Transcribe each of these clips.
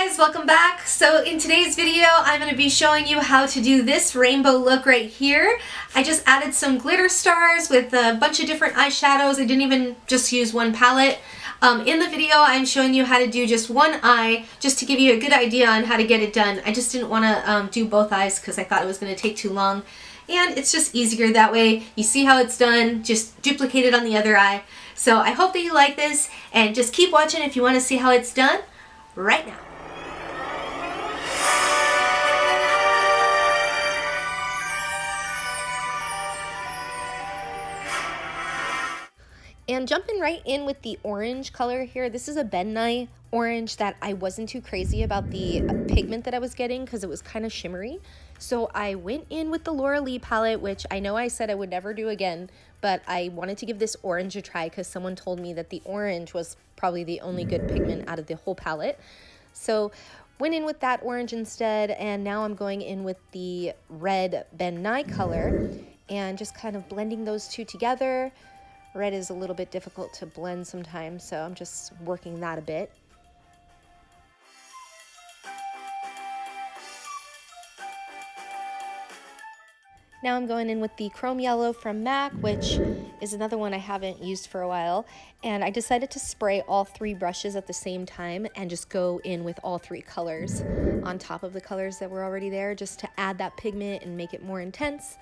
guys, welcome back. So in today's video I'm going to be showing you how to do this rainbow look right here. I just added some glitter stars with a bunch of different eyeshadows. I didn't even just use one palette. In the video I'm showing you how to do just one eye, just to give you a good idea on how to get it done. I just didn't want to do both eyes because I thought it was going to take too long, and it's just easier that way. You see how it's done, just duplicate it on the other eye. So I hope that you like this, and just keep watching if you want to see how it's done right now. And jumping right in with the orange color here, this is a Ben Nye orange that I wasn't too crazy about the pigment that I was getting because it was kind of shimmery. So I went in with the Lilly palette, which I know I said I would never do again, but I wanted to give this orange a try because someone told me that the orange was probably the only good pigment out of the whole palette. So went in with that orange instead, and now I'm going in with the red Ben Nye color and just kind of blending those two together. Red is a little bit difficult to blend sometimes, so I'm just working that a bit. Now I'm going in with the chrome yellow from MAC, which is another one I haven't used for a while. And I decided to spray all three brushes at the same time and just go in with all three colors on top of the colors that were already there, just to add that pigment and make it more intense.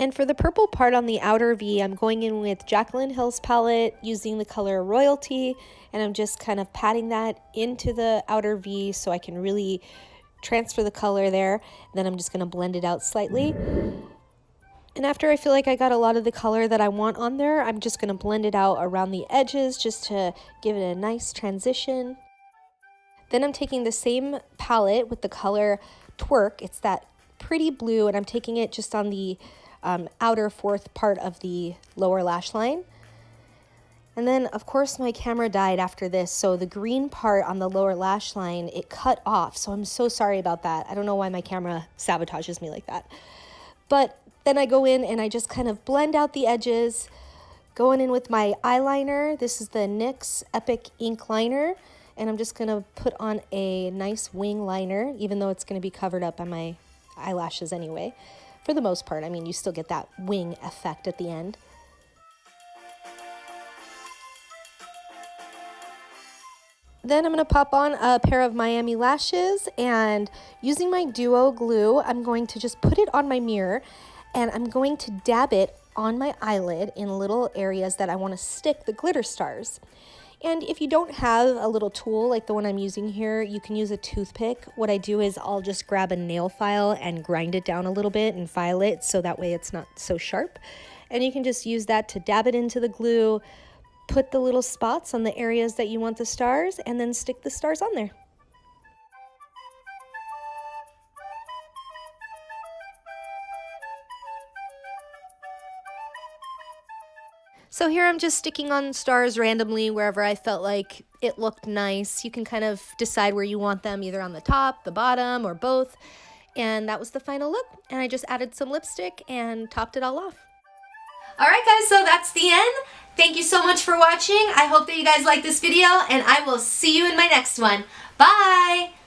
And for the purple part on the outer V, I'm going in with Jaclyn Hill's palette using the color Royalty, and I'm just kind of patting that into the outer V so I can really transfer the color there. And then I'm just going to blend it out slightly. And after I feel like I got a lot of the color that I want on there, I'm just going to blend it out around the edges just to give it a nice transition. Then I'm taking the same palette with the color Twerk. It's that pretty blue, and I'm taking it just on the outer fourth part of the lower lash line. And then of course my camera died after this, so the green part on the lower lash line, it cut off, so I'm so sorry about that. I don't know why my camera sabotages me like that. But then I go in and I just kind of blend out the edges, going in with my eyeliner. This is the NYX Epic Ink Liner, and I'm just gonna put on a nice wing liner, even though it's gonna be covered up by my eyelashes anyway. For the most part, I mean, you still get that wing effect at the end. Then I'm going to pop on a pair of Miami lashes, and using my Duo glue, I'm going to just put it on my mirror, and I'm going to dab it on my eyelid in little areas that I want to stick the glitter stars. And if you don't have a little tool like the one I'm using here, you can use a toothpick. What I do is I'll just grab a nail file and grind it down a little bit and file it so that way it's not so sharp. And you can just use that to dab it into the glue, put the little spots on the areas that you want the stars, and then stick the stars on there. So here I'm just sticking on stars randomly wherever I felt like it looked nice. You can kind of decide where you want them, either on the top, the bottom, or both. And that was the final look. And I just added some lipstick and topped it all off. Alright guys, so that's the end. Thank you so much for watching. I hope that you guys like this video, and I will see you in my next one. Bye!